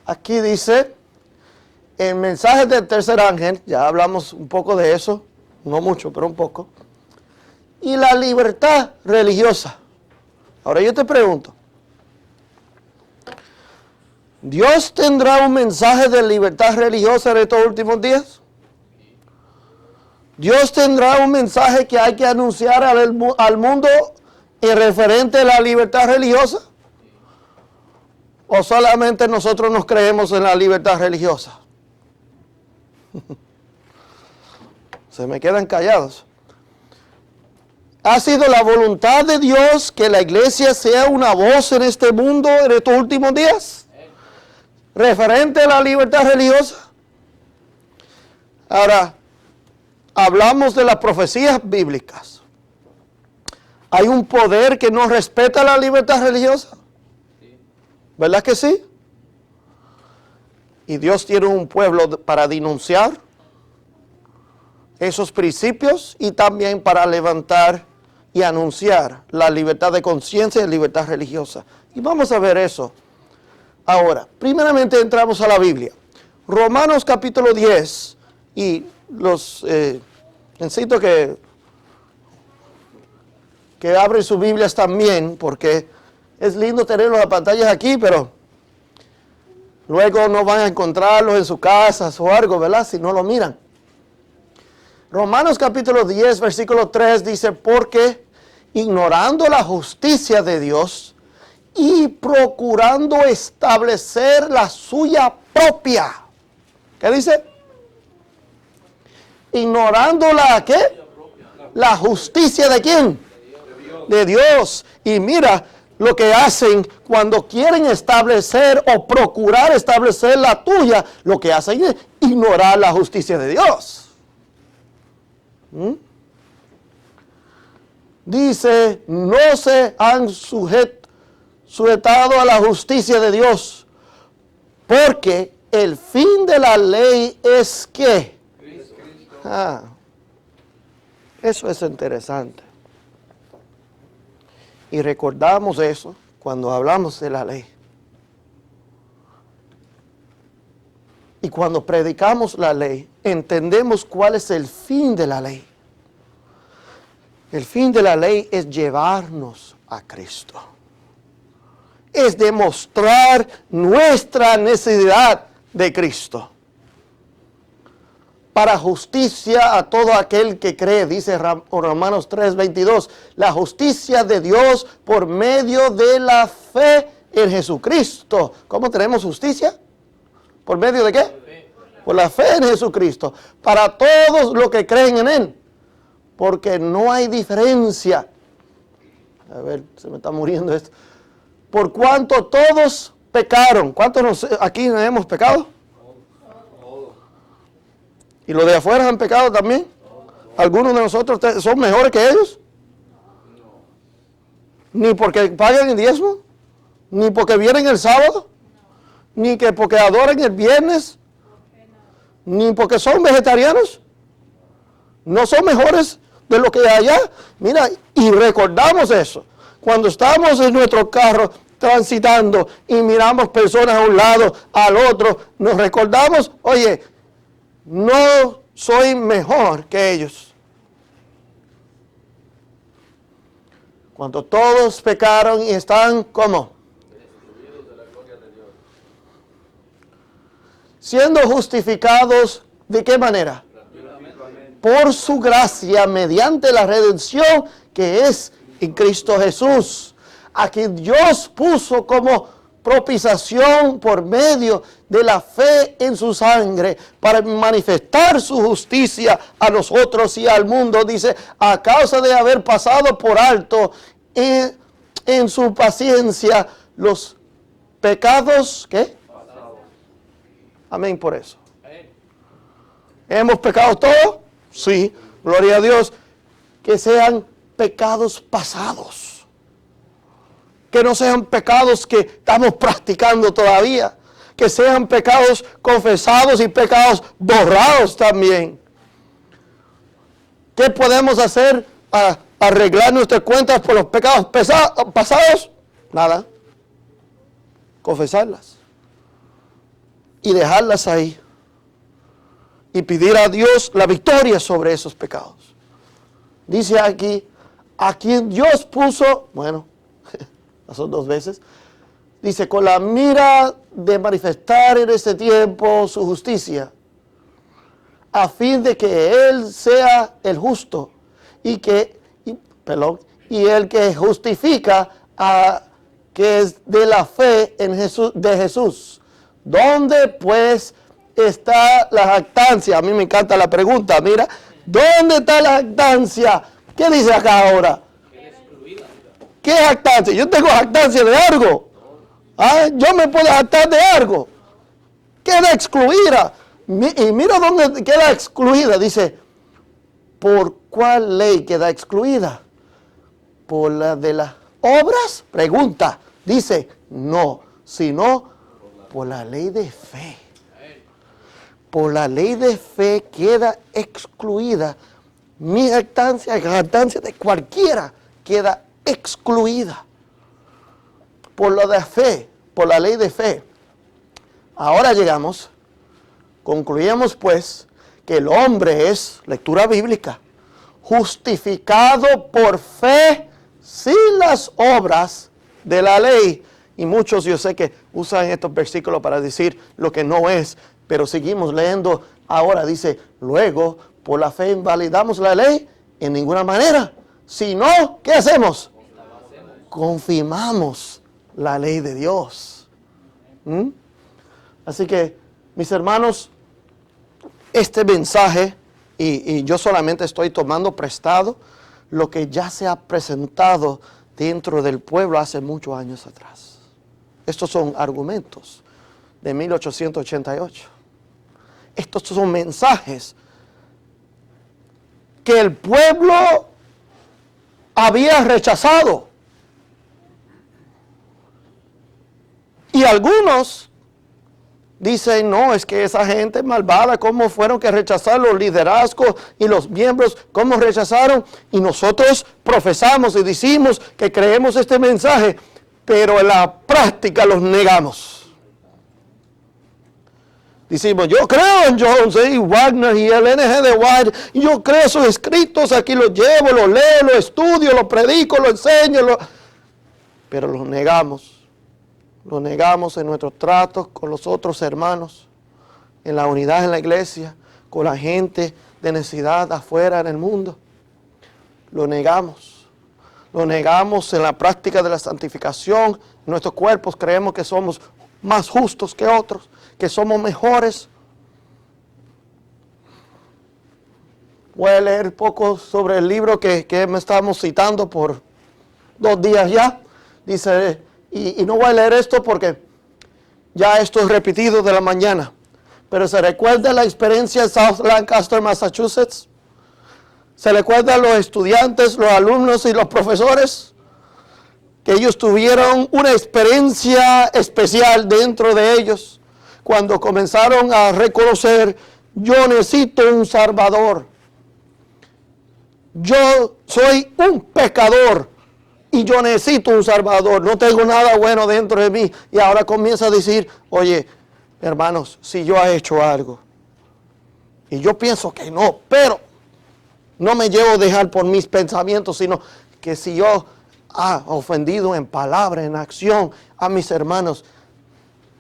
Aquí dice, el mensaje del tercer ángel, ya hablamos un poco de eso, no mucho, pero un poco, y la libertad religiosa. Ahora yo te pregunto, ¿Dios tendrá un mensaje de libertad religiosa en estos últimos días? ¿Dios tendrá un mensaje que hay que anunciar al mundo en referente a la libertad religiosa? ¿O solamente nosotros nos creemos en la libertad religiosa? Se me quedan callados. ¿Ha sido la voluntad de Dios que la iglesia sea una voz en este mundo en estos últimos días? Referente a la libertad religiosa. Ahora, hablamos de las profecías bíblicas. ¿Hay un poder que no respeta la libertad religiosa? ¿Verdad que sí? Y Dios tiene un pueblo para denunciar esos principios y también para levantar y anunciar la libertad de conciencia y libertad religiosa. Y vamos a ver eso. Ahora, primeramente entramos a la Biblia. Romanos capítulo 10, y necesito que abren sus Biblias también, porque es lindo tener las pantallas aquí, pero luego no van a encontrarlos en sus casas o algo, ¿verdad? Si no lo miran. Romanos capítulo 10, versículo 3 dice, porque ignorando la justicia de Dios y procurando establecer la suya propia. ¿Qué dice? Ignorando la ¿qué? La justicia de ¿quién? De Dios. Y mira lo que hacen cuando quieren establecer o procurar establecer la tuya. Lo que hacen es ignorar la justicia de Dios. Dice, no se han sujetado a la justicia de Dios, porque el fin de la ley es ¿qué? Eso es interesante. Y recordamos eso cuando hablamos de la ley. Y cuando predicamos la ley, entendemos cuál es el fin de la ley. El fin de la ley es llevarnos a Cristo. Es demostrar nuestra necesidad de Cristo. Para justicia a todo aquel que cree, dice Romanos 3:22, la justicia de Dios por medio de la fe en Jesucristo. ¿Cómo tenemos justicia? ¿Por medio de qué? Por la fe en Jesucristo. Para todos los que creen en Él. Porque no hay diferencia. A ver, se me está muriendo esto. Por cuanto todos pecaron. ¿Cuántos aquí hemos pecado? ¿Y los de afuera han pecado también? ¿Algunos de nosotros son mejores que ellos? Ni porque pagan el diezmo, ni porque vienen el sábado, ni que porque adoran el viernes, ni porque son vegetarianos. No son mejores de lo que hay allá. Mira, y recordamos eso. Cuando estamos en nuestro carro transitando y miramos personas a un lado, al otro, nos recordamos, oye, no soy mejor que ellos. Cuando todos pecaron y están, ¿cómo? Destruidos de la gloria de Dios. Siendo justificados, ¿de qué manera? Por su gracia, mediante la redención que es en Cristo Jesús, a quien Dios puso como propiciación por medio de la fe en su sangre, para manifestar su justicia a nosotros y al mundo. Dice, a causa de haber pasado por alto en su paciencia los pecados, ¿qué? Amén por eso. ¿Hemos pecado todos? Sí, gloria a Dios. Que sean pecados pasados. Que no sean pecados que estamos practicando todavía. Que sean pecados confesados y pecados borrados también. ¿Qué podemos hacer para arreglar nuestras cuentas por los pecados pasados? Nada. Confesarlas. y dejarlas ahí. Y pedir a Dios la victoria sobre esos pecados. Dice aquí, a quien Dios puso, bueno, son 2 veces, dice, con la mira de manifestar en este tiempo su justicia, a fin de que Él sea el justo y el que justifica a que es de la fe en Jesús, de Jesús. ¿Dónde pues está la jactancia? A mí me encanta la pregunta, mira, ¿dónde está la jactancia? ¿Qué dice acá ahora? ¿Qué jactancia? Yo tengo jactancia de algo. ¿Ah? Yo me puedo jactar de algo. Queda excluida. Y mira dónde queda excluida. Dice, ¿por cuál ley queda excluida? ¿Por la de las obras? Pregunta. Dice, no, sino por la ley de fe. Por la ley de fe queda excluida. Mi jactancia, la jactancia de cualquiera queda excluida. Por lo de fe, por la ley de fe. Ahora llegamos, concluimos pues que el hombre es, lectura bíblica, justificado por fe sin las obras de la ley. Y muchos yo sé que usan estos versículos para decir lo que no es, pero seguimos leyendo. Ahora dice, luego por la fe invalidamos la ley en ninguna manera. Si no, ¿qué hacemos? Confirmamos la ley de Dios. Así que, mis hermanos, este mensaje, y yo solamente estoy tomando prestado lo que ya se ha presentado dentro del pueblo hace muchos años atrás. Estos son argumentos de 1888. Estos son mensajes que el pueblo había rechazado. Y algunos dicen, no, es que esa gente malvada, ¿cómo fueron que rechazaron los liderazgos y los miembros? ¿Cómo rechazaron? Y nosotros profesamos y decimos que creemos este mensaje, pero en la práctica los negamos. Decimos, yo creo en Jones y Wagner y el N.G. de White, y yo creo sus escritos, aquí los llevo, los leo, los estudio, los predico, los enseño, pero los negamos. Los negamos en nuestros tratos con los otros hermanos, en la unidad en la iglesia, con la gente de necesidad afuera en el mundo. Lo negamos. Lo negamos en la práctica de la santificación. En nuestros cuerpos creemos que somos más justos que otros, que somos mejores. Voy a leer poco sobre el libro que me estamos citando por 2 días ya. Dice, y no voy a leer esto porque ya esto es repetido de la mañana. Pero se recuerda la experiencia en South Lancaster, Massachusetts. Se recuerda a los estudiantes, los alumnos y los profesores que ellos tuvieron una experiencia especial dentro de ellos cuando comenzaron a reconocer, yo necesito un Salvador. Yo soy un pecador y yo necesito un Salvador. No tengo nada bueno dentro de mí. Y ahora comienza a decir, oye, hermanos, si yo he hecho algo, y yo pienso que no, pero no me llevo a dejar por mis pensamientos, sino que si yo he ofendido en palabra, en acción a mis hermanos,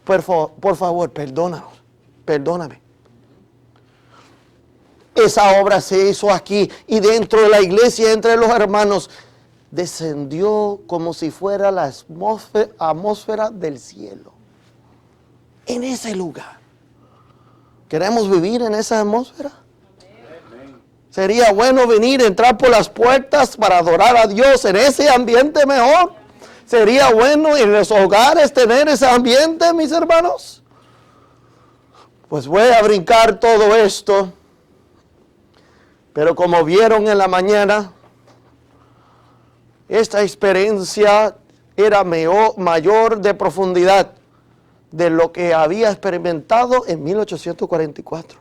por favor, perdóname. Esa obra se hizo aquí y dentro de la iglesia, entre los hermanos, descendió como si fuera la atmósfera del cielo. En ese lugar. ¿Queremos vivir en esa atmósfera? Sería bueno venir, entrar por las puertas para adorar a Dios en ese ambiente mejor. Sería bueno en los hogares tener ese ambiente, mis hermanos. Pues voy a brincar todo esto. Pero como vieron en la mañana, esta experiencia era mayor de profundidad de lo que había experimentado en 1844.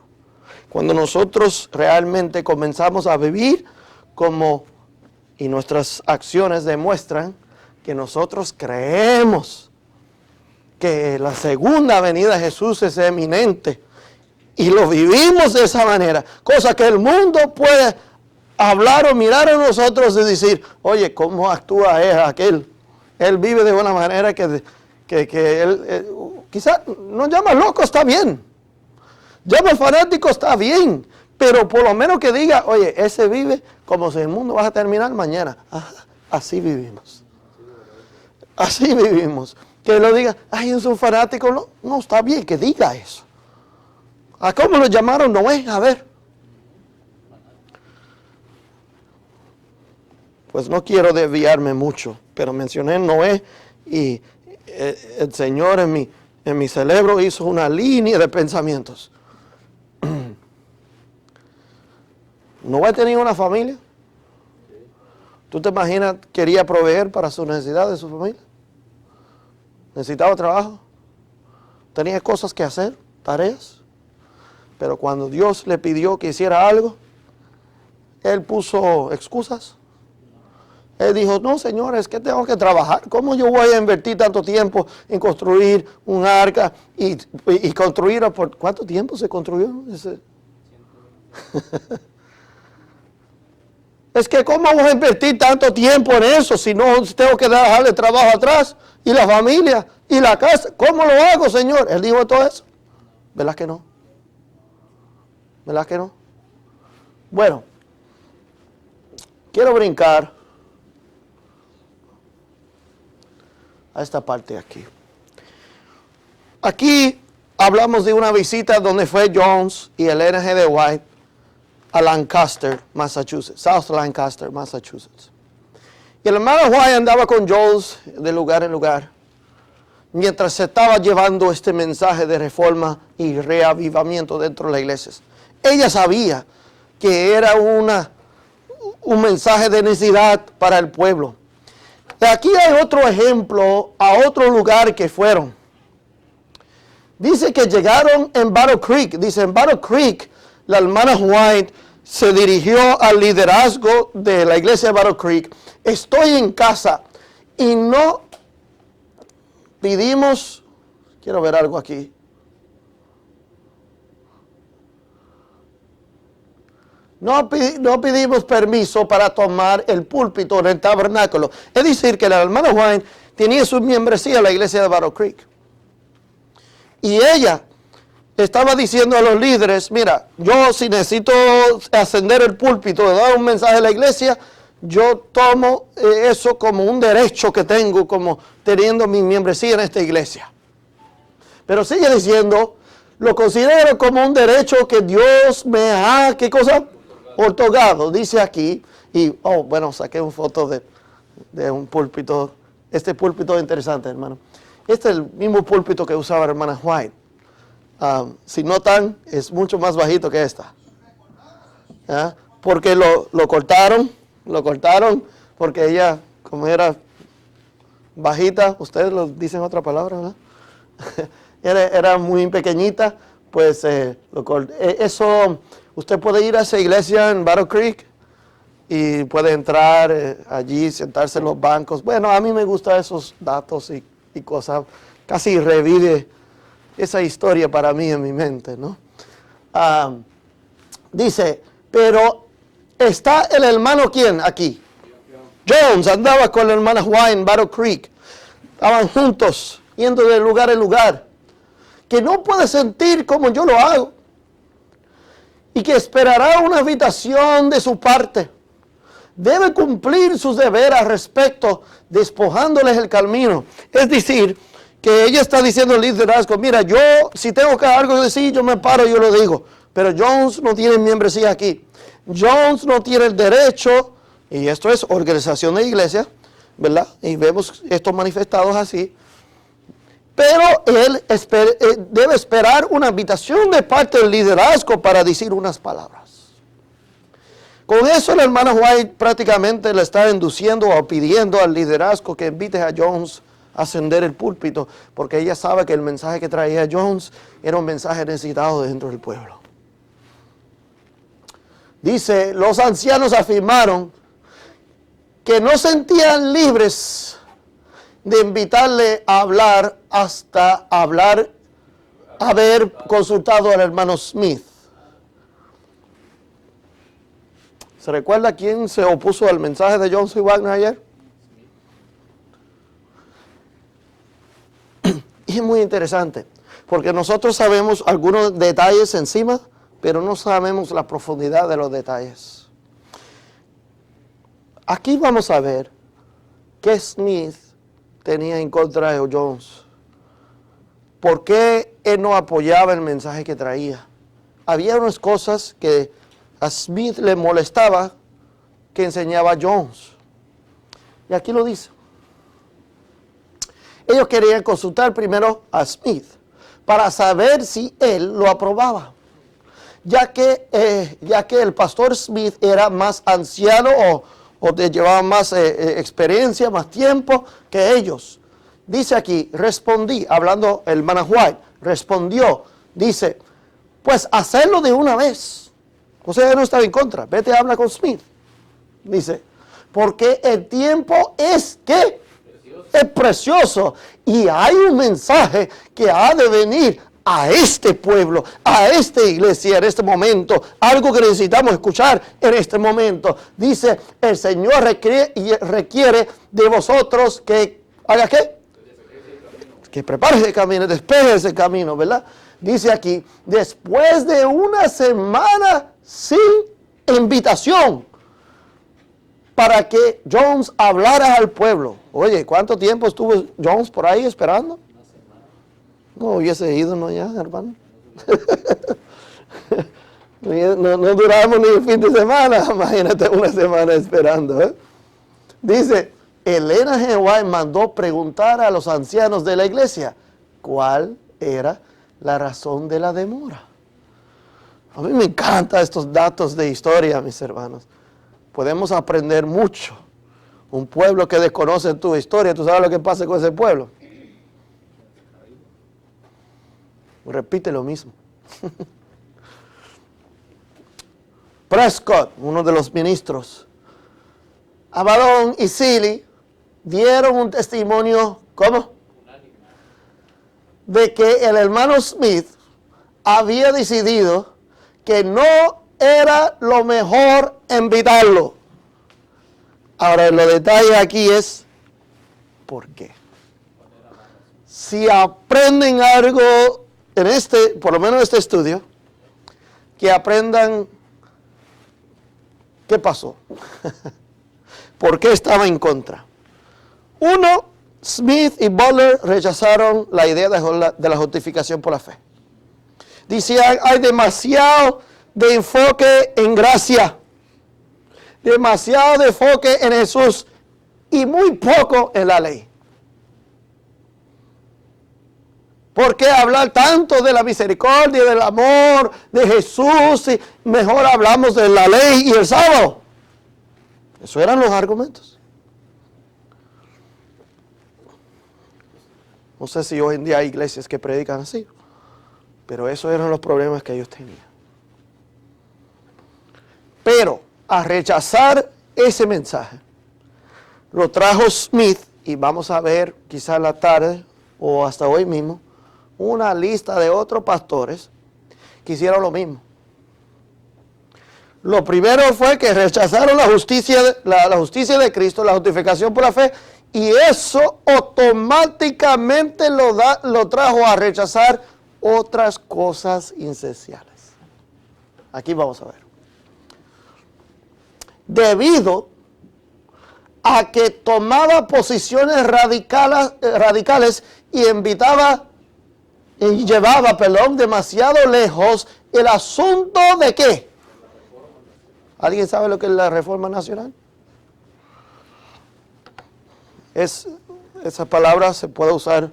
Cuando nosotros realmente comenzamos a vivir y nuestras acciones demuestran que nosotros creemos que la segunda venida de Jesús es eminente. Y lo vivimos de esa manera. Cosa que el mundo puede hablar o mirar a nosotros y decir, oye, ¿cómo actúa aquel? Él vive de una manera que él, quizás no llama loco, está bien. Llama fanático, está bien. Pero por lo menos que diga, oye, ese vive como si el mundo va a terminar mañana. Así vivimos. Así vivimos. Que lo diga, ay, es un fanático. No, está bien que diga eso. ¿A cómo lo llamaron Noé? A ver. Pues no quiero desviarme mucho, pero mencioné Noé y el Señor en mi cerebro hizo una línea de pensamientos. Noé tenía una familia. ¿Tú te imaginas quería proveer para sus necesidades de su familia? Necesitaba trabajo. Tenía cosas que hacer, tareas. Pero cuando Dios le pidió que hiciera algo, él puso excusas. Él dijo, no, Señor, es que tengo que trabajar. ¿Cómo yo voy a invertir tanto tiempo en construir un arca y construirla por... ¿Cuánto tiempo se construyó? Es que ¿cómo voy a invertir tanto tiempo en eso si no tengo que dejarle trabajo atrás? Y la familia, y la casa. ¿Cómo lo hago, Señor? Él dijo todo eso. ¿Verdad que no? ¿Verdad que no? Bueno, quiero brincar a esta parte aquí. Aquí hablamos de una visita donde fue Jones y Ellen G. de White a Lancaster, Massachusetts, South Lancaster, Massachusetts. Y el hermano White andaba con Jones de lugar en lugar, mientras se estaba llevando este mensaje de reforma y reavivamiento dentro de las iglesias. Ella sabía que era un mensaje de necesidad para el pueblo. Aquí hay otro ejemplo a otro lugar que fueron. Dice que llegaron en Battle Creek. Dice, en Battle Creek, la hermana White se dirigió al liderazgo de la iglesia de Battle Creek. Estoy en casa y no pedimos, quiero ver algo aquí. No pedimos permiso para tomar el púlpito en el tabernáculo. Es decir, que la hermana White tenía su membresía en la iglesia de Battle Creek. Y ella estaba diciendo a los líderes, mira, yo si necesito ascender el púlpito, de dar un mensaje a la iglesia, yo tomo eso como un derecho que tengo, como teniendo mi membresía en esta iglesia. Pero sigue diciendo, lo considero como un derecho que Dios me ha, ¿qué cosa? Otorgado, dice aquí. Y, bueno, saqué una foto de un púlpito. Este púlpito es interesante, hermano. Este es el mismo púlpito que usaba la hermana White. Si notan, es mucho más bajito que esta. Porque lo cortaron porque ella, como era bajita, ustedes lo dicen otra palabra, ¿verdad? era muy pequeñita, pues eso, usted puede ir a esa iglesia en Battle Creek y puede entrar allí, sentarse en los bancos. Bueno, a mí me gustan esos datos y cosas, casi revive esa historia para mí en mi mente, ¿no? Dice, pero está el hermano, ¿quién? Aquí. Jones andaba con la hermana White en Battle Creek. Estaban juntos, yendo de lugar en lugar. Que no puede sentir como yo lo hago. Y que esperará una invitación de su parte. Debe cumplir sus deberes al respecto, despojándoles el camino. Es decir, que ella está diciendo al liderazgo, mira, yo si tengo que algo decir, yo me paro y yo lo digo. Pero Jones no tiene membresía aquí. Jones no tiene el derecho, y esto es organización de iglesia, ¿verdad? Y vemos estos manifestados así. Pero él debe esperar una invitación de parte del liderazgo para decir unas palabras. Con eso la hermana White prácticamente le está induciendo o pidiendo al liderazgo que invite a Jones a ascender el púlpito, porque ella sabe que el mensaje que traía Jones era un mensaje necesitado dentro del pueblo. Dice, los ancianos afirmaron que no sentían libres de invitarle a hablar hasta haber consultado al hermano Smith. ¿Se recuerda quién se opuso al mensaje de John C. Wagner ayer? Y es muy interesante, porque nosotros sabemos algunos detalles encima, pero no sabemos la profundidad de los detalles. Aquí vamos a ver qué Smith tenía en contra de Jones. ¿Por qué él no apoyaba el mensaje que traía? Había unas cosas que a Smith le molestaba que enseñaba Jones. Y aquí lo dice. Ellos querían consultar primero a Smith para saber si él lo aprobaba. Ya que el pastor Smith era más anciano o llevaba más experiencia, más tiempo que ellos. Dice aquí, respondí, hablando el hermano White, respondió, dice, pues hacerlo de una vez. O sea, él no estaba en contra, vete a hablar con Smith. Dice, porque el tiempo es ¿qué? Es precioso y hay un mensaje que ha de venir a este pueblo, a esta iglesia en este momento, algo que necesitamos escuchar en este momento. Dice, el Señor requiere de vosotros que haga ¿qué? Que prepare ese camino, despeje ese camino, ¿verdad? Dice aquí, después de una semana sin invitación, para que Jones hablara al pueblo. Oye, ¿cuánto tiempo estuvo Jones por ahí esperando? No hubiese ido, ¿no? Ya, hermano. no duramos ni el fin de semana. Imagínate una semana esperando. Dice, Elena G. White mandó preguntar a los ancianos de la iglesia cuál era la razón de la demora. A mí me encantan estos datos de historia, mis hermanos. Podemos aprender mucho. Un pueblo que desconoce tu historia, ¿tú sabes lo que pasa con ese pueblo? Repite lo mismo. Prescott, uno de los ministros, Avalon y Seeley dieron un testimonio, ¿cómo? De que el hermano Smith había decidido que no era lo mejor invitarlo. Ahora, los detalles aquí es ¿por qué? Si aprenden algo en por lo menos en este estudio, que aprendan qué pasó. ¿Por qué estaba en contra? Uno, Smith y Butler rechazaron la idea de la justificación por la fe. Decían, hay demasiado de enfoque en gracia, demasiado de enfoque en Jesús y muy poco en la ley. ¿Por qué hablar tanto de la misericordia, del amor de Jesús? Y mejor hablamos de la ley y el sábado. Esos eran los argumentos. No sé si hoy en día hay iglesias que predican así, pero esos eran los problemas que ellos tenían. Pero a rechazar ese mensaje, lo trajo Smith, y vamos a ver quizás la tarde o hasta hoy mismo, una lista de otros pastores que hicieron lo mismo. Lo primero fue que rechazaron la justicia de Cristo, la justificación por la fe, y eso automáticamente lo trajo a rechazar otras cosas esenciales. Aquí vamos a ver. Debido a que tomaba posiciones radicales y llevaba demasiado lejos el asunto de ¿qué? ¿Alguien sabe lo que es la reforma nacional? Esa palabra se puede usar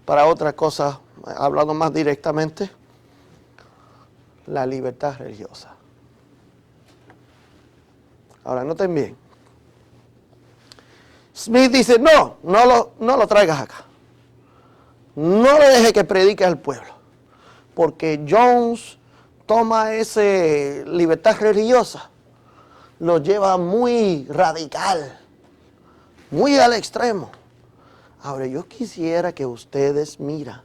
para otra cosa, hablando más directamente, la libertad religiosa. Ahora, noten bien. Smith dice, no lo traigas acá. No le deje que predique al pueblo. Porque Jones toma esa libertad religiosa, lo lleva muy radical, muy al extremo. Ahora, yo quisiera que ustedes miran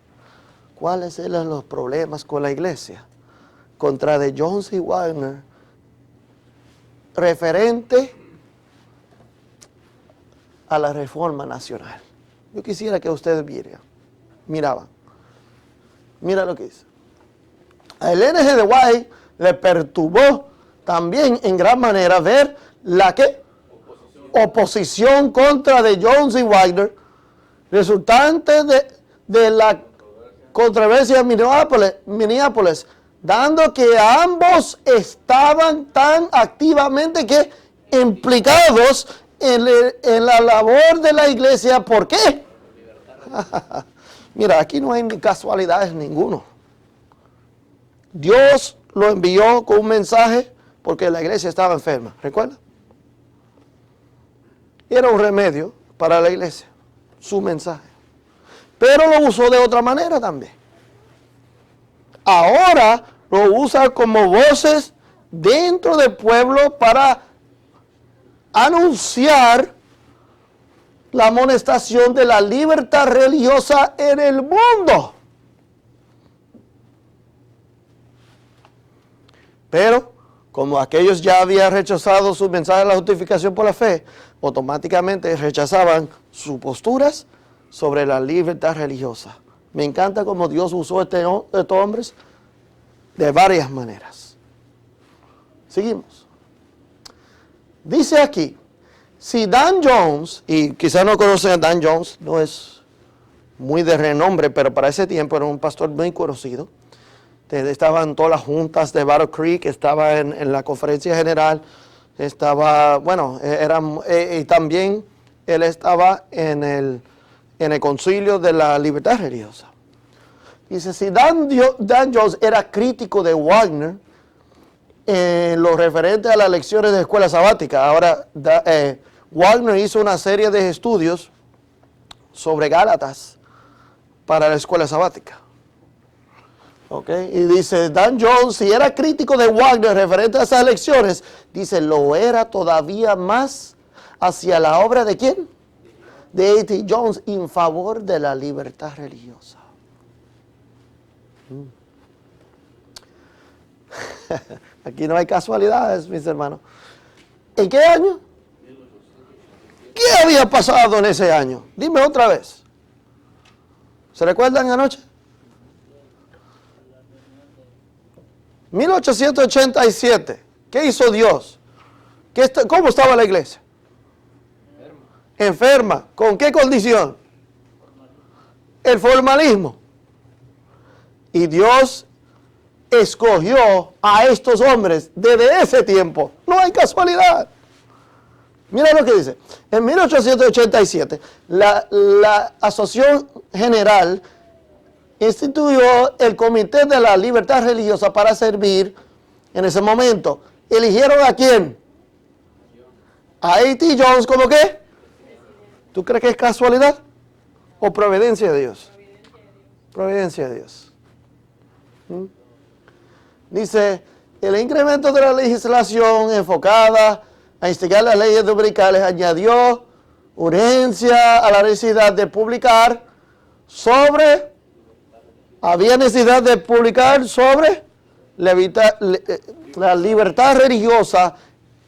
cuáles eran los problemas con la iglesia contra de Jones y Wagner referente a la reforma nacional. Yo quisiera que ustedes miraban. Mira lo que dice. Al N.G. de White le perturbó también en gran manera ver la oposición contra de Jones y Wagner, resultante de la controversia en Minneapolis, dando que ambos estaban tan activamente que implicados en la labor de la iglesia. ¿Por qué? Mira, aquí no hay casualidades ninguno. Dios lo envió con un mensaje porque la iglesia estaba enferma, ¿recuerda? Era un remedio para la iglesia, su mensaje. Pero lo usó de otra manera también. Ahora lo usa como voces dentro del pueblo para anunciar la amonestación de la libertad religiosa en el mundo. Pero, como aquellos ya habían rechazado su mensaje de la justificación por la fe, automáticamente rechazaban sus posturas sobre la libertad religiosa. Me encanta cómo Dios usó estos hombres de varias maneras. Seguimos. Dice aquí, si Dan Jones, y quizás no conocen a Dan Jones, no es muy de renombre, pero para ese tiempo era un pastor muy conocido. Estaba en todas las juntas de Battle Creek, estaba en la conferencia general, estaba, bueno, y también él estaba en el concilio de la libertad religiosa. Dice, si Dan Jones era crítico de Wagner en lo referente a las lecciones de escuela sabática, ahora Wagner hizo una serie de estudios sobre Gálatas para la escuela sabática. Okay. Y dice, Dan Jones, si era crítico de Wagner referente a esas lecciones, dice, lo era todavía más hacia la obra de ¿quién? De A.T. Jones en favor de la libertad religiosa. Aquí no hay casualidades, mis hermanos. ¿En qué año? ¿Qué había pasado en ese año? Dime otra vez. ¿Se recuerdan anoche? 1887. ¿Qué hizo Dios? ¿Cómo estaba la iglesia? Enferma. ¿Con qué condición? El formalismo. Y Dios escogió a estos hombres desde ese tiempo. No hay casualidad. Mira lo que dice. En 1887, la Asociación General instituyó el Comité de la Libertad Religiosa para servir en ese momento. ¿Eligieron a quién? A A.T. Jones, ¿cómo qué? ¿Tú crees que es casualidad? ¿O providencia de Dios? Providencia de Dios. Dice, el incremento de la legislación enfocada a instigar las leyes dominicales añadió urgencia a la necesidad de publicar sobre la libertad religiosa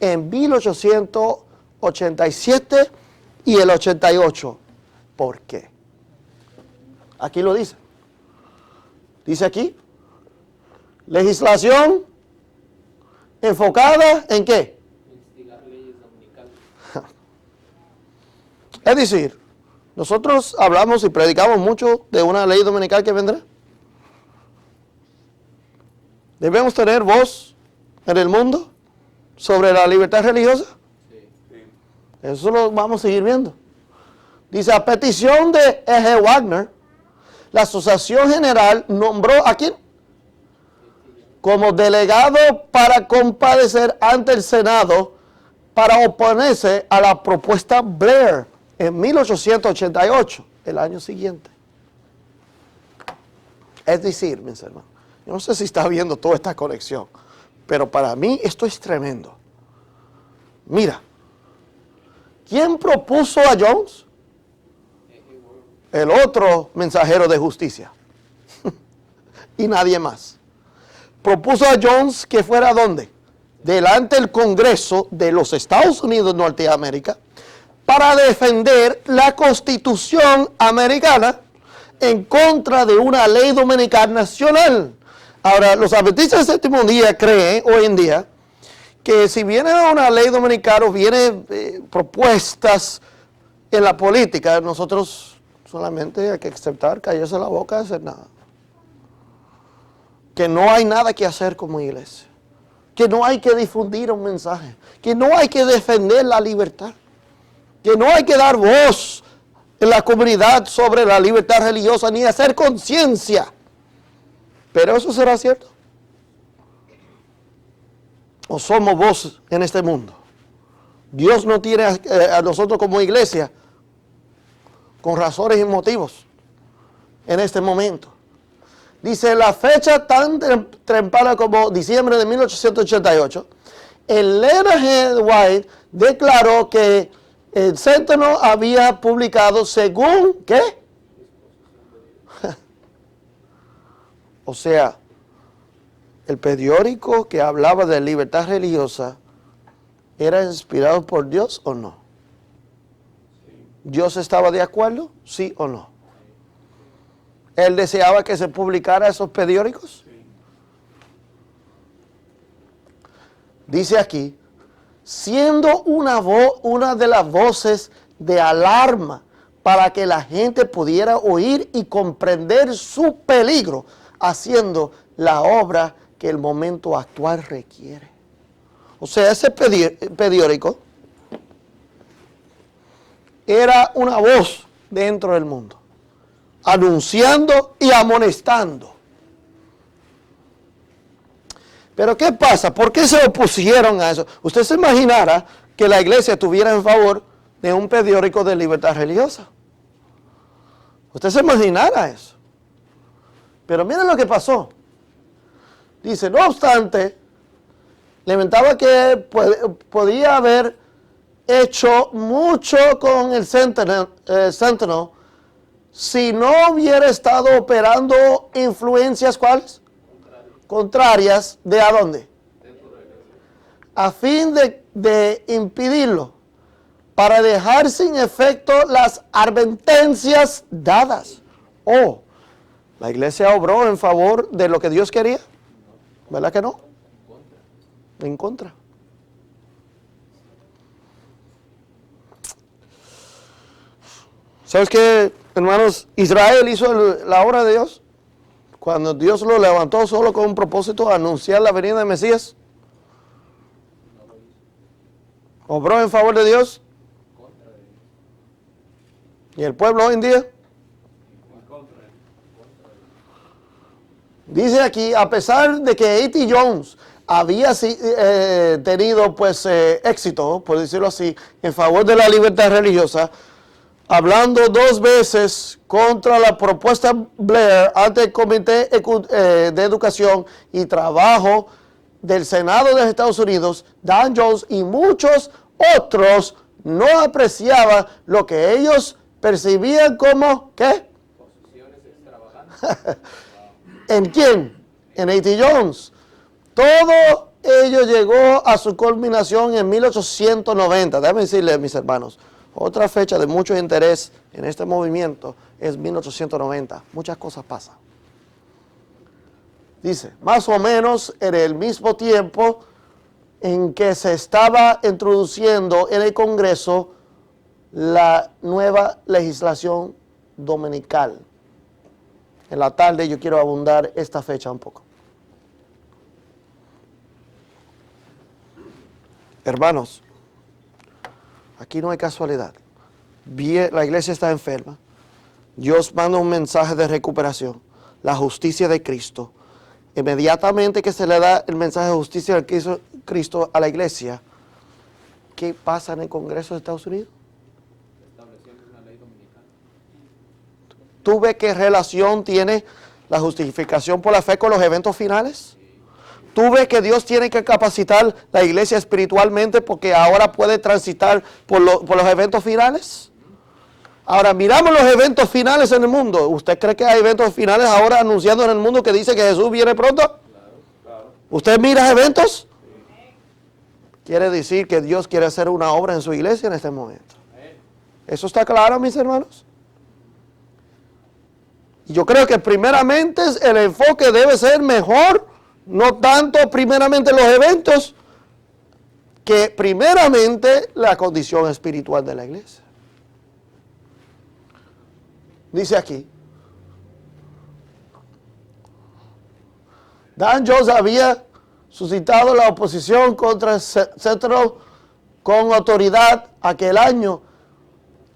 en 1887 y el 88. ¿Por qué? Aquí lo dice. Dice aquí, legislación enfocada en qué? Instigar leyes dominicales. Es decir, nosotros hablamos y predicamos mucho de una ley dominical que vendrá. ¿Debemos tener voz en el mundo sobre la libertad religiosa? Sí. Eso lo vamos a seguir viendo. Dice, a petición de E.G. Wagner, la Asociación General nombró ¿a quién? Como delegado para comparecer ante el Senado para oponerse a la propuesta Blair en 1888, el año siguiente. Es decir, mis hermanos, yo no sé si está viendo toda esta conexión, pero para mí esto es tremendo. Mira, ¿quién propuso a Jones? el otro mensajero de justicia. Y nadie más. Propuso a Jones que fuera ¿dónde? Delante del Congreso de los Estados Unidos de Norteamérica para defender la Constitución americana en contra de una ley dominical nacional. Ahora, los adventistas del séptimo día creen hoy en día que si viene una ley dominical o viene propuestas en la política, nosotros solamente hay que aceptar, callarse la boca y hacer nada. Que no hay nada que hacer como iglesia. Que no hay que difundir un mensaje. Que no hay que defender la libertad. Que no hay que dar voz en la comunidad sobre la libertad religiosa ni hacer conciencia. Pero eso será cierto. ¿O somos voz en este mundo? Dios no tiene a nosotros como iglesia con razones y motivos en este momento. Dice, la fecha tan temprana como diciembre de 1888, el Leonard G. White declaró que el Sentinel había publicado según, ¿qué? O sea, el periódico que hablaba de libertad religiosa, ¿era inspirado por Dios o no? ¿Dios estaba de acuerdo? ¿Sí o no? ¿Él deseaba que se publicara esos periódicos? Dice aquí, siendo una de las voces de alarma para que la gente pudiera oír y comprender su peligro, haciendo la obra que el momento actual requiere. O sea, ese periódico era una voz dentro del mundo, anunciando y amonestando. Pero ¿qué pasa? ¿Por qué se opusieron a eso? Usted se imaginara que la iglesia estuviera en favor de un periódico de libertad religiosa. Usted se imaginara eso. Pero miren lo que pasó. Dice, no obstante, lamentaba que podía haber hecho mucho con el Sentinel si no hubiera estado operando influencias, ¿cuáles? Contrarias, ¿de a dónde? A fin de impedirlo, para dejar sin efecto las advertencias dadas. Oh, la iglesia obró en favor de lo que Dios quería, ¿verdad que no? En contra. ¿Sabes qué, hermanos? Israel hizo la obra de Dios cuando Dios lo levantó solo con un propósito de anunciar la venida del Mesías. ¿Obró en favor de Dios? ¿Y el pueblo hoy en día? Dice aquí, a pesar de que A.T. Jones había tenido pues éxito, por decirlo así, en favor de la libertad religiosa, hablando 2 veces contra la propuesta Blair ante el Comité de Educación y Trabajo del Senado de los Estados Unidos, Dan Jones y muchos otros no apreciaban lo que ellos percibían como, ¿qué? Posiciones extravagantes. ¿En quién? En A.T. Jones. Todo ello llegó a su culminación en 1890. Déjenme decirles, mis hermanos, otra fecha de mucho interés en este movimiento es 1890. Muchas cosas pasan. Dice, más o menos en el mismo tiempo en que se estaba introduciendo en el Congreso la nueva legislación dominical. En la tarde yo quiero abundar esta fecha un poco. Hermanos, aquí no hay casualidad. La iglesia está enferma. Dios manda un mensaje de recuperación. La justicia de Cristo. Inmediatamente que se le da el mensaje de justicia de Cristo a la iglesia, ¿qué pasa en el Congreso de Estados Unidos? Estableciendo una ley dominical. ¿Tú ves qué relación tiene la justificación por la fe con los eventos finales? ¿Tú ves que Dios tiene que capacitar la iglesia espiritualmente porque ahora puede transitar por los eventos finales? Ahora miramos los eventos finales en el mundo. ¿Usted cree que hay eventos finales ahora anunciados en el mundo que dice que Jesús viene pronto? ¿Usted mira eventos? Quiere decir que Dios quiere hacer una obra en su iglesia en este momento. ¿Eso está claro, mis hermanos? Yo creo que primeramente el enfoque debe ser mejor, no tanto primeramente los eventos, que primeramente la condición espiritual de la iglesia. Dice aquí, Dan Jones había suscitado la oposición contra el centro con autoridad aquel año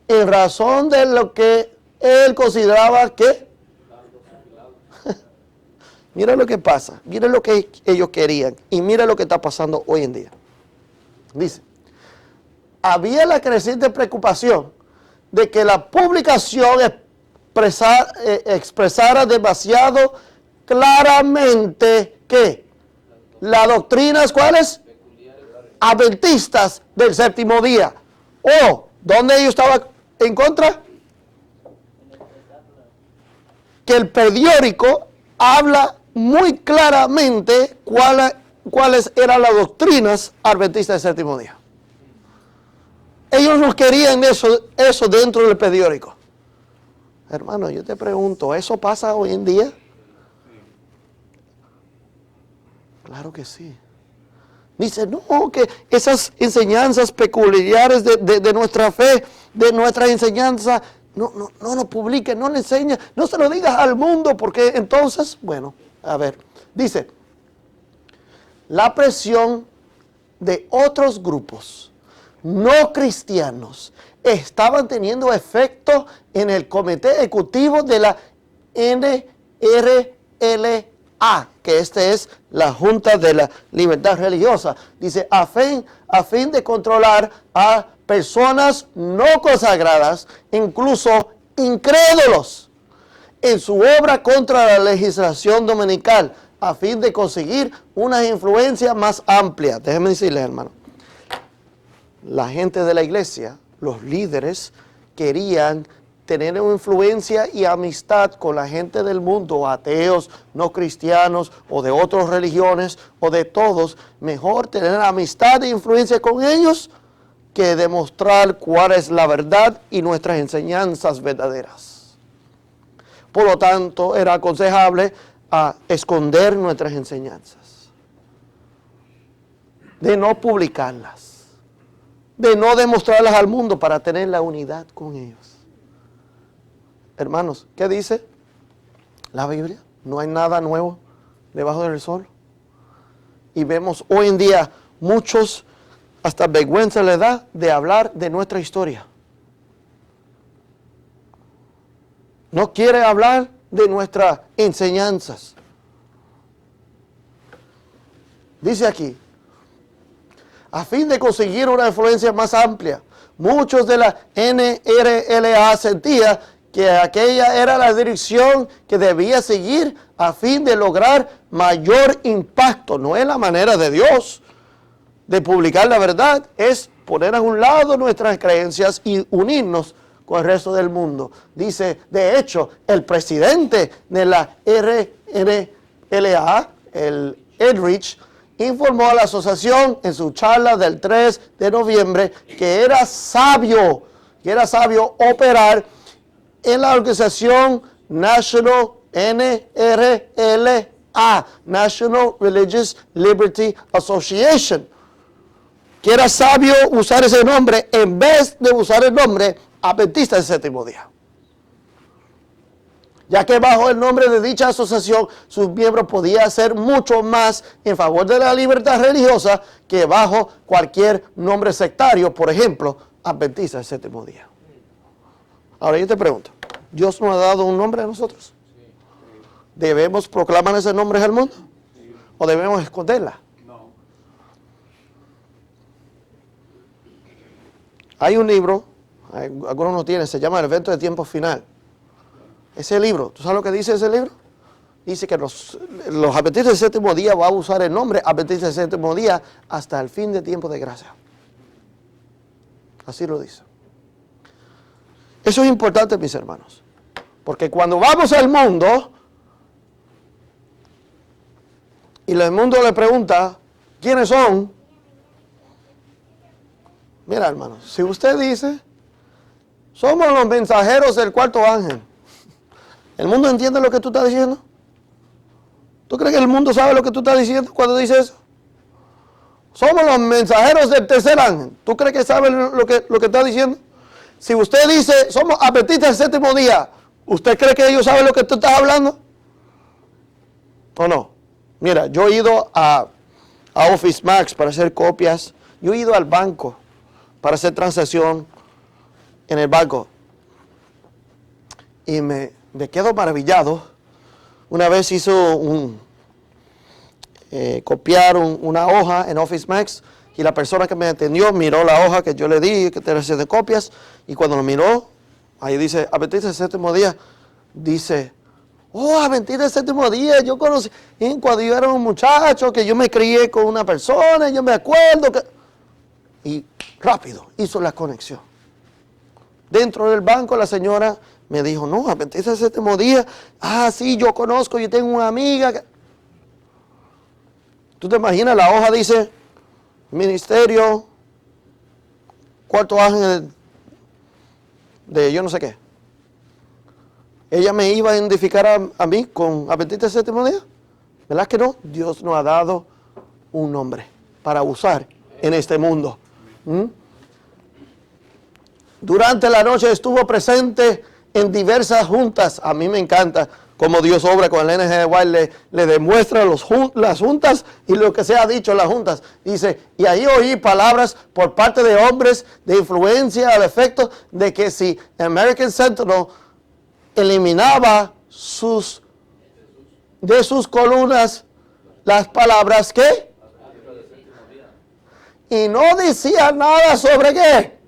en razón de lo que él consideraba que mira lo que pasa, mira lo que ellos querían y mira lo que está pasando hoy en día. Dice, había la creciente preocupación de que la publicación expresara demasiado claramente que las doctrinas, ¿cuáles? Adventistas del séptimo día. ¿O dónde ellos estaban en contra? Que el periódico habla muy claramente cuáles eran las doctrinas adventistas del séptimo día. Ellos no querían eso dentro del periódico. Hermano, yo te pregunto, ¿eso pasa hoy en día? Claro que sí. Dice, no, que esas enseñanzas peculiares de nuestra fe, de nuestra enseñanza, no lo publiquen, no le enseñen, no se lo digas al mundo, porque entonces, bueno, a ver, dice, la presión de otros grupos no cristianos estaban teniendo efecto en el comité ejecutivo de la NRLA, que es la Junta de la Libertad Religiosa. Dice, a fin de controlar a personas no consagradas, incluso incrédulos, en su obra contra la legislación dominical, a fin de conseguir una influencia más amplia. Déjenme decirles, hermano, la gente de la iglesia, los líderes, querían tener una influencia y amistad con la gente del mundo, ateos, no cristianos, o de otras religiones, o de todos. Mejor tener amistad e influencia con ellos que demostrar cuál es la verdad y nuestras enseñanzas verdaderas. Por lo tanto, era aconsejable esconder nuestras enseñanzas, de no publicarlas, de no demostrarlas al mundo para tener la unidad con ellos. Hermanos, ¿qué dice la Biblia? No hay nada nuevo debajo del sol. Y vemos hoy en día muchos, hasta vergüenza le da de hablar de nuestra historia. No quiere hablar de nuestras enseñanzas. Dice aquí, a fin de conseguir una influencia más amplia, muchos de la NRLA sentían que aquella era la dirección que debía seguir a fin de lograr mayor impacto. No es la manera de Dios de publicar la verdad, es poner a un lado nuestras creencias y unirnos con el resto del mundo. Dice, de hecho, el presidente de la NRLA, el Edrich, informó a la asociación en su charla del 3 de noviembre que era sabio operar en la organización National NRLA, National Religious Liberty Association, que era sabio usar ese nombre en vez de usar el nombre Adventista del Séptimo Día, ya que bajo el nombre de dicha asociación sus miembros podían hacer mucho más en favor de la libertad religiosa que bajo cualquier nombre sectario, por ejemplo, Adventista del Séptimo Día. Ahora yo te pregunto, ¿Dios nos ha dado un nombre a nosotros? ¿Debemos proclamar ese nombre al mundo? ¿O debemos esconderla? No. Hay un libro, algunos no tienen, se llama El Evento de Tiempo Final. Ese libro, ¿tú sabes lo que dice ese libro? Dice que los adventistas del séptimo día van a usar el nombre adventistas del séptimo día hasta el fin de tiempo de gracia. Así lo dice. Eso es importante, mis hermanos. Porque cuando vamos al mundo, y el mundo le pregunta, ¿quiénes son? Mira, hermanos, si usted dice, somos los mensajeros del cuarto ángel, ¿el mundo entiende lo que tú estás diciendo? ¿Tú crees que el mundo sabe lo que tú estás diciendo cuando dices eso? Somos los mensajeros del tercer ángel. ¿Tú crees que sabe lo que está diciendo? Si usted dice, somos adventistas del séptimo día, ¿usted cree que ellos saben lo que tú estás hablando? ¿O no? Mira, yo he ido a Office Max para hacer copias. Yo he ido al banco para hacer transacción en el banco. Y me quedo maravillado. Una vez hizo copiar una hoja en Office Max y la persona que me atendió miró la hoja que yo le di, que te hacer de copias, y cuando lo miró, ahí dice, Adventista del séptimo día, dice, oh, Adventista del séptimo día, yo conocí, cuando yo era un muchacho, que yo me crié con una persona, yo me acuerdo que... Y rápido hizo la conexión. Dentro del banco la señora me dijo, no, Adventista del séptimo día, sí, yo conozco, yo tengo una amiga que... ¿Tú te imaginas? La hoja dice, ministerio, cuarto ángel de yo no sé qué. Ella me iba a identificar a mí con Adventista del séptimo día. ¿Verdad que no? Dios nos ha dado un nombre para usar en este mundo. Durante la noche estuvo presente en diversas juntas. A mí me encanta cómo Dios obra con el NGY, le demuestra las juntas y lo que se ha dicho en las juntas. Dice, y ahí oí palabras por parte de hombres de influencia al efecto de que si American Sentinel eliminaba de sus columnas las palabras ¿qué? Y no decía nada sobre ¿qué?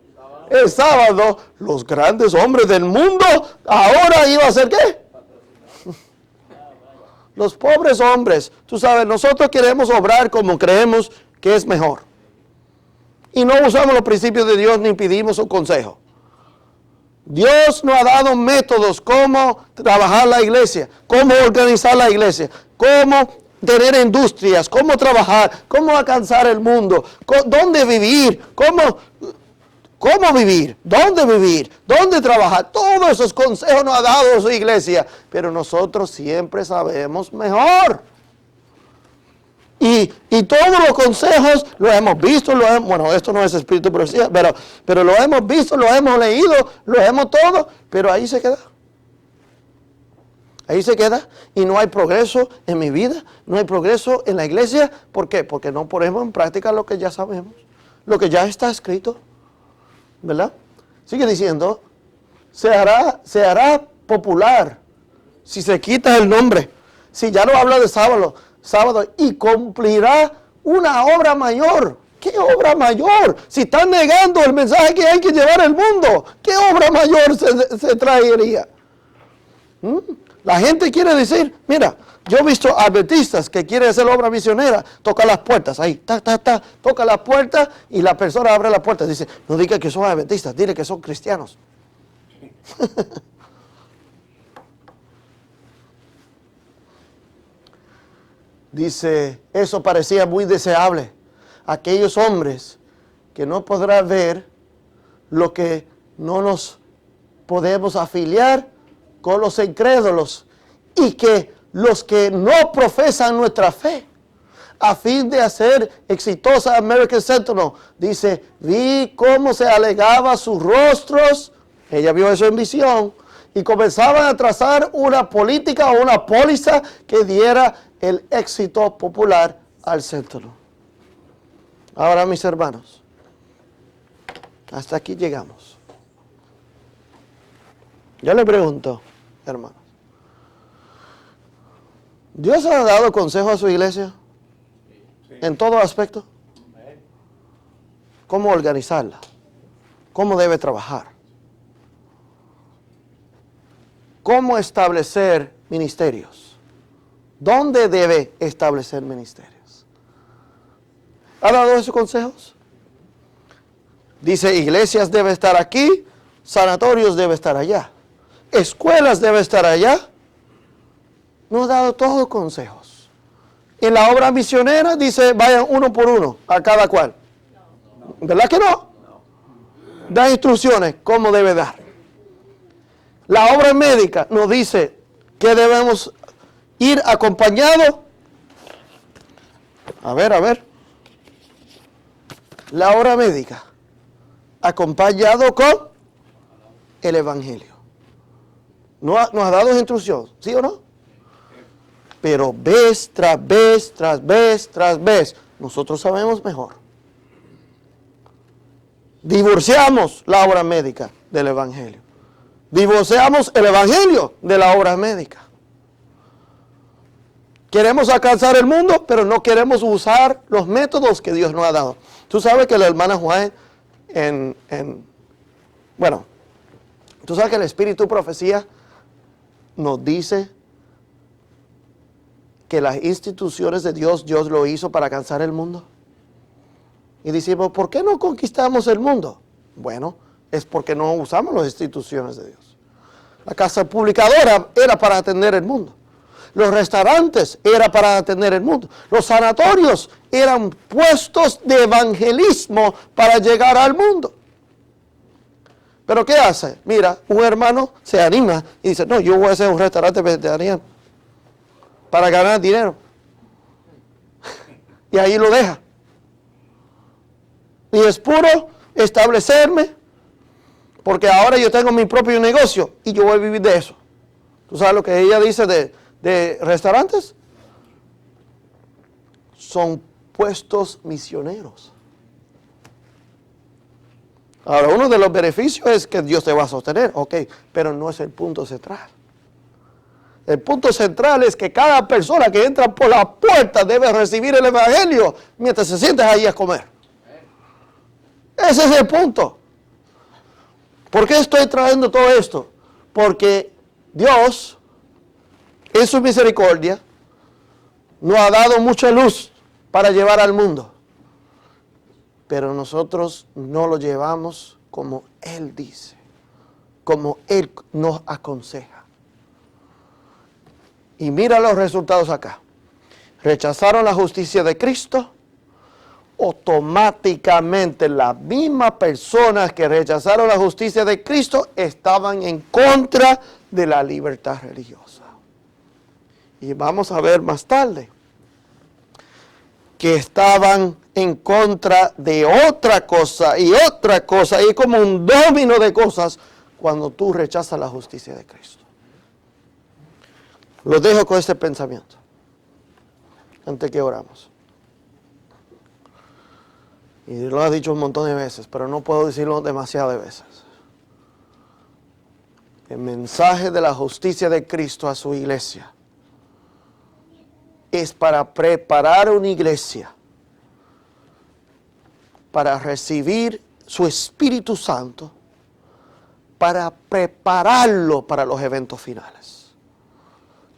El sábado, los grandes hombres del mundo, ahora iba a ser ¿qué? Los pobres hombres. Tú sabes, nosotros queremos obrar como creemos que es mejor. Y no usamos los principios de Dios ni pedimos un consejo. Dios nos ha dado métodos cómo trabajar la iglesia, cómo organizar la iglesia, cómo tener industrias, cómo trabajar, cómo alcanzar el mundo, dónde vivir, cómo vivir, dónde trabajar. Todos esos consejos nos ha dado su iglesia, pero nosotros siempre sabemos mejor. Y todos los consejos los hemos visto, bueno, esto no es espíritu de profecía, pero lo hemos visto, lo hemos leído, lo hemos todo, pero ahí se queda. Ahí se queda y no hay progreso en mi vida, no hay progreso en la iglesia. ¿Por qué? Porque no ponemos en práctica lo que ya sabemos, lo que ya está escrito, ¿verdad? Sigue diciendo, se hará popular si se quita el nombre, si ya no habla de sábado, y cumplirá una obra mayor. ¿Qué obra mayor? Si están negando el mensaje que hay que llevar al mundo, ¿qué obra mayor se traería? La gente quiere decir, mira, yo he visto adventistas que quieren hacer obra misionera, toca las puertas, ahí, toca las puertas y la persona abre la puerta. Dice, no diga que son adventistas, dile que son cristianos. Dice, eso parecía muy deseable. Aquellos hombres que no podrán ver lo que no nos podemos afiliar con los incrédulos y que los que no profesan nuestra fe, a fin de hacer exitosa American Sentinel. Dice, vi cómo se alegaba sus rostros, ella vio eso en visión, y comenzaban a trazar una política o una póliza que diera el éxito popular al Sentinel. Ahora, mis hermanos, hasta aquí llegamos. Yo le pregunto, hermanos, ¿Dios ha dado consejo a su iglesia? Sí. En todo aspecto. ¿Cómo organizarla? ¿Cómo debe trabajar? ¿Cómo establecer ministerios? ¿Dónde debe establecer ministerios? ¿Ha dado esos consejos? Dice, iglesias deben estar aquí, sanatorios debe estar allá, escuelas debe estar allá. Nos ha dado todos consejos. En la obra misionera dice, vayan uno por uno, a cada cual. ¿Verdad que no? Da instrucciones cómo debe dar. La obra médica nos dice que debemos ir acompañados. A ver. La obra médica, acompañado con el Evangelio. Nos ha dado instrucción, ¿sí o no? Pero vez tras vez, tras vez, tras vez, nosotros sabemos mejor. Divorciamos la obra médica del Evangelio. Divorciamos el Evangelio de la obra médica. Queremos alcanzar el mundo, pero no queremos usar los métodos que Dios nos ha dado. Tú sabes que la hermana Juan, tú sabes que el Espíritu Profecía nos dice que las instituciones de Dios lo hizo para alcanzar el mundo. Y decimos, ¿por qué no conquistamos el mundo? Bueno, es porque no usamos las instituciones de Dios. La casa publicadora era para atender el mundo. Los restaurantes era para atender el mundo. Los sanatorios eran puestos de evangelismo para llegar al mundo. ¿Pero qué hace? Mira, un hermano se anima y dice, no, yo voy a hacer un restaurante vegetariano para ganar dinero. Y ahí lo deja. Y es puro establecerme, porque ahora yo tengo mi propio negocio y yo voy a vivir de eso. ¿Tú sabes lo que ella dice de restaurantes? Son puestos misioneros. Ahora, uno de los beneficios es que Dios te va a sostener, ok, pero no es el punto central. El punto central es que cada persona que entra por la puerta debe recibir el Evangelio mientras se sienta ahí a comer. Ese es el punto. ¿Por qué estoy trayendo todo esto? Porque Dios, en su misericordia, nos ha dado mucha luz para llevar al mundo. Pero nosotros no lo llevamos como Él dice, como Él nos aconseja. Y mira los resultados acá. Rechazaron la justicia de Cristo. Automáticamente las mismas personas que rechazaron la justicia de Cristo estaban en contra de la libertad religiosa. Y vamos a ver más tarde que estaban en contra de otra cosa, y es como un dominó de cosas cuando tú rechazas la justicia de Cristo. Los dejo con este pensamiento antes que oramos. Y lo ha dicho un montón de veces, pero no puedo decirlo demasiadas veces. El mensaje de la justicia de Cristo a su iglesia es para preparar una iglesia para recibir su Espíritu Santo, para prepararlo para los eventos finales.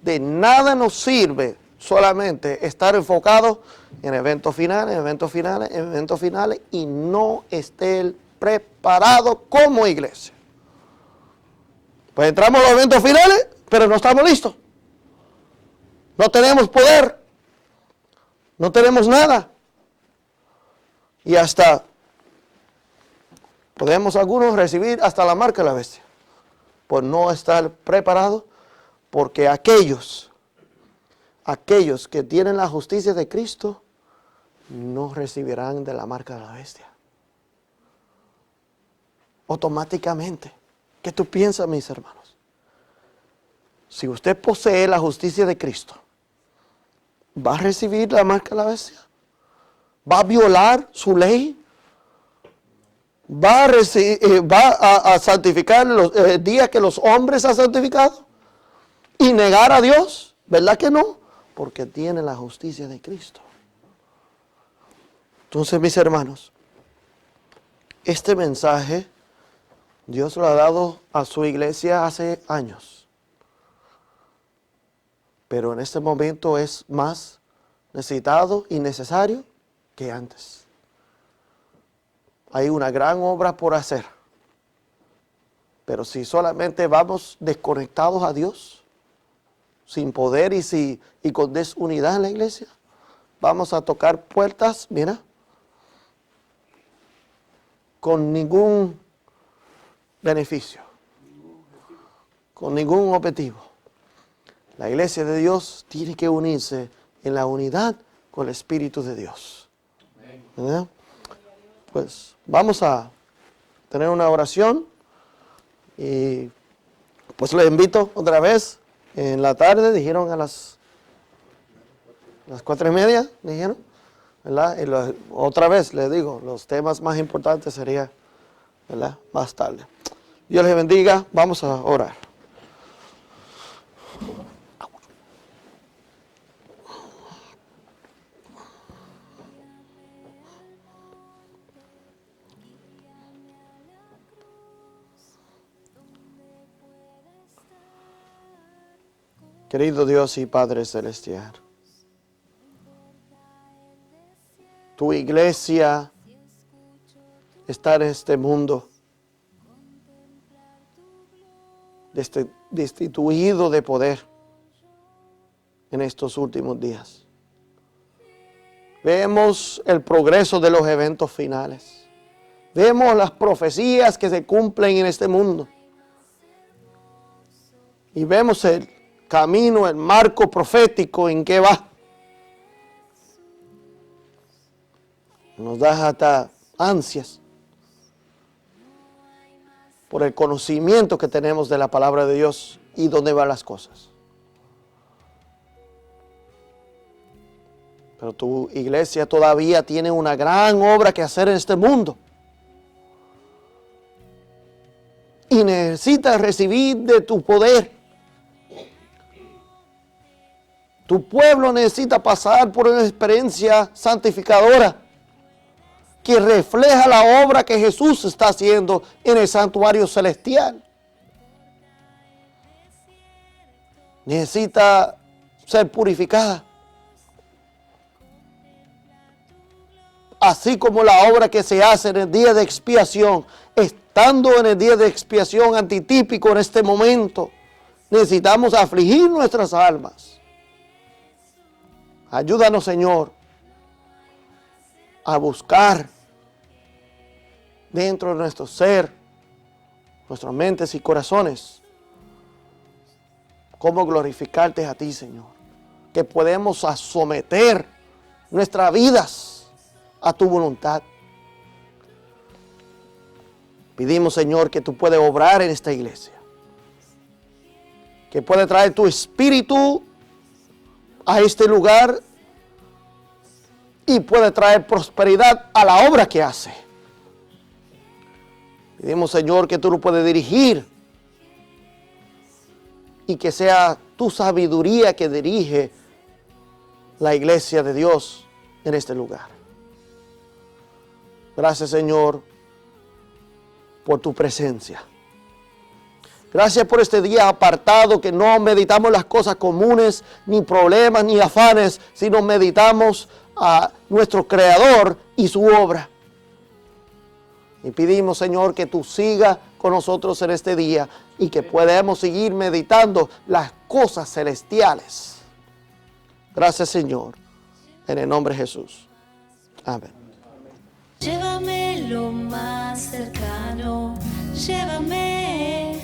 De nada nos sirve solamente estar enfocado en eventos finales y no estar preparado como iglesia. Pues entramos a los eventos finales, pero no estamos listos. No tenemos poder, no tenemos nada. Y hasta podemos algunos recibir hasta la marca de la bestia por no estar preparados, porque aquellos que tienen la justicia de Cristo no recibirán de la marca de la bestia. Automáticamente. ¿Qué tú piensas, mis hermanos? Si usted posee la justicia de Cristo, ¿va a recibir la marca de la bestia? ¿Va a violar su ley? ¿Va a santificar el día que los hombres han santificado? ¿Y negar a Dios? ¿Verdad que no? Porque tiene la justicia de Cristo. Entonces, mis hermanos, este mensaje Dios lo ha dado a su iglesia hace años. Pero en este momento es más necesitado y necesario que antes. Hay una gran obra por hacer. Pero si solamente vamos desconectados a Dios, sin poder y con desunidad en la iglesia, vamos a tocar puertas, mira, con ningún beneficio, con ningún objetivo. La iglesia de Dios tiene que unirse en la unidad con el Espíritu de Dios. ¿Verdad? Pues vamos a tener una oración y pues les invito otra vez en la tarde, dijeron a las 4:30, dijeron, ¿verdad? Y otra vez les digo, los temas más importantes serían, ¿verdad?, más tarde. Dios les bendiga, vamos a orar. Querido Dios y Padre Celestial, tu iglesia está en este mundo destituido de poder en estos últimos días. Vemos el progreso de los eventos finales. Vemos las profecías que se cumplen en este mundo. Y vemos el camino, el marco profético en que va. Nos da hasta ansias por el conocimiento que tenemos de la palabra de Dios y dónde van las cosas. Pero tu iglesia todavía tiene una gran obra que hacer en este mundo. Y necesita recibir de tu poder. Tu pueblo necesita pasar por una experiencia santificadora que refleja la obra que Jesús está haciendo en el santuario celestial. Necesita ser purificada. Así como la obra que se hace en el día de expiación, estando en el día de expiación antitípico en este momento, necesitamos afligir nuestras almas. Ayúdanos, Señor, a buscar dentro de nuestro ser, nuestras mentes y corazones, cómo glorificarte a ti, Señor. Que podemos someter nuestras vidas a tu voluntad. Pedimos, Señor, que tú puedes obrar en esta iglesia. Que puedes traer tu espíritu a este lugar y puede traer prosperidad a la obra que hace. Pedimos, Señor, que tú lo puedes dirigir y que sea tu sabiduría que dirige la iglesia de Dios en este lugar. Gracias, Señor, por tu presencia. Gracias por este día apartado, que no meditamos las cosas comunes, ni problemas, ni afanes, sino meditamos a nuestro Creador y su obra. Y pedimos, Señor, que tú sigas con nosotros en este día y que podamos seguir meditando las cosas celestiales. Gracias, Señor, en el nombre de Jesús. Amén. Llévame lo más cercano, llévame